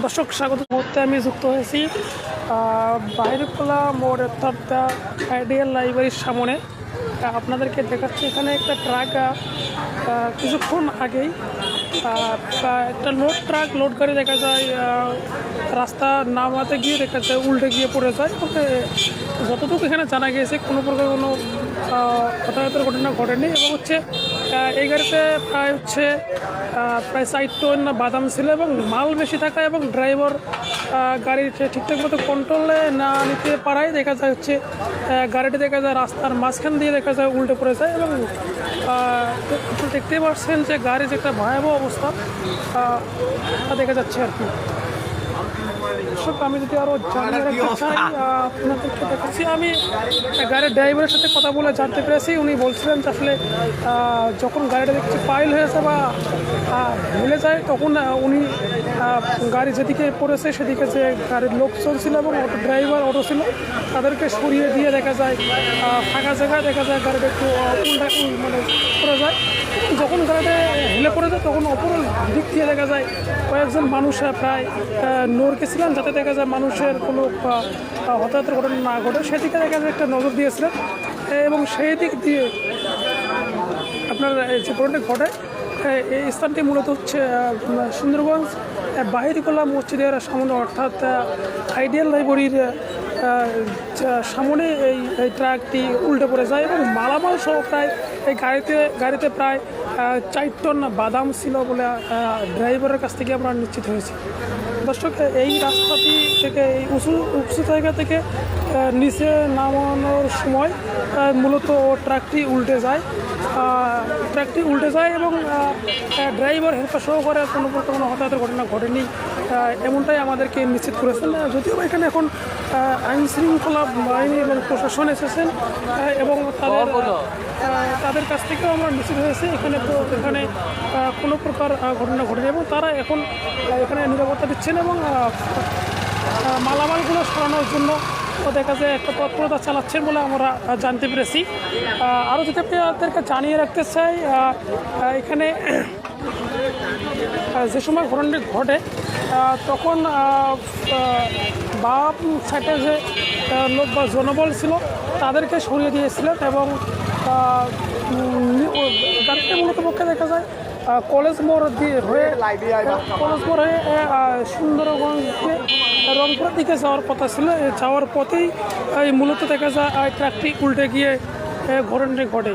দর্শক স্বাগত মুহূর্তে আমি যুক্ত হয়েছি বাহিরখোলা মোড় অর্থাৎ আইডিয়াল লাইব্রেরির সামনে। আপনাদেরকে দেখাচ্ছি এখানে একটা ট্রাক কিছুক্ষণ আগেই একটা লোড গাড়ি দেখা যায় রাস্তা নামাতে গিয়ে দেখা যায় উল্টে গিয়ে পড়ে যায়। যতটুকু এখানে জানা গিয়েছে কোনো প্রকার কোনো হতাহতের ঘটনা ঘটেনি এবং এই গাড়িতে প্রায় 4 টন বাদাম ছিল এবং মাল বেশি থাকা এবং ড্রাইভার গাড়ি ঠিকঠাক মতো কন্ট্রোলে না নিতে পারায় দেখা যায় গাড়িটি দেখা যায় রাস্তার মাঝখান দিয়ে দেখা যায় উল্টে পড়ে যায় এবং দেখতেই পাচ্ছেন যে গাড়ির যে একটা ভয়াবহ অবস্থা দেখা যাচ্ছে আর কি। আমি যদি আরও জানিয়ে রাখতে চাই আপনাদেরকে দেখাচ্ছি, আমি গাড়ির ড্রাইভারের সাথে কথা বলে জানতে পেরেছি। উনি বলছিলেন যে আসলে যখন গাড়িটা দেখছি পাইল হয়েছে বা ভুলে যায় তখন উনি গাড়ি যেদিকে পড়েছে সেদিকে যে গাড়ির লোকজন ছিল এবং অটো ছিল তাদেরকে সরিয়ে দিয়ে দেখা যায় ফাঁকা জায়গায় দেখা যায় গাড়িটা একটু মানে পড়ে যায়। যখন গাড়িটা হেলে পড়ে যায় তখন অপর দিক দিয়ে দেখা যায় কয়েকজন মানুষ প্রায় নড়কেছিলেন যাতে দেখা যায় মানুষের কোনো হতাহতের ঘটনা না ঘটে সেদিকে দেখা যায় একটা নজর দিয়েছিলেন এবং সেই দিক দিয়ে আপনার যে ঘটনাটি ঘটে এই স্থানটি মূলত সুন্দরগঞ্জ বাহিরখোলা মসজিদের সামনে অর্থাৎ আইডিয়াল লাইব্রেরির সামনে এই ট্রাকটি উল্টে পড়ে যায় এবং মালামাল সহ প্রায় এই গাড়িতে প্রায় 4 টন বাদাম ছিল বলে ড্রাইভারের কাছ থেকে আমরা নিশ্চিত হয়েছি। দর্শক, এই রাস্তাটি থেকে এই উঁচু জায়গা থেকে নিচে নামানোর সময় মূলত ট্রাকটি উল্টে যায় এবং ড্রাইভার হেল্পার সহকারে কোনো হতাহতের ঘটনা ঘটেনি এমনটাই আমাদেরকে নিশ্চিত করেছেন। যদিও এখানে এখন আইন শৃঙ্খলা বাহিনী এবং প্রশাসন এসেছেন এবং তাদের কাছ থেকেও আমরা নিশ্চিত হয়েছি এখানে কোনো প্রকার ঘটনা ঘটেনি এবং তারা এখন এখানে নিরাপত্তা দিচ্ছেন এবং মালামালগুলো সরানোর জন্য দেখা যায় একটা তৎপরতা চালাচ্ছেন বলে আমরা জানতে পেরেছি। আরও যদি আপনাদেরকে জানিয়ে রাখতে চাই, এখানে যে সময় ঘটনাটি ঘটে তখন বাম সাইডে যে লোক বা জনবল ছিল তাদেরকে সরিয়ে দিয়েছিলেন এবং গাড়িটা মূলত পক্ষে দেখা যায় কলেজ মোড় হয়ে সুন্দরগঞ্জকে রংপুরের দিকে যাওয়ার কথা ছিল। যাওয়ার পথেই মূলত দেখা যায় ট্রাকটি উল্টে গিয়ে ঘটনাটি ঘটে।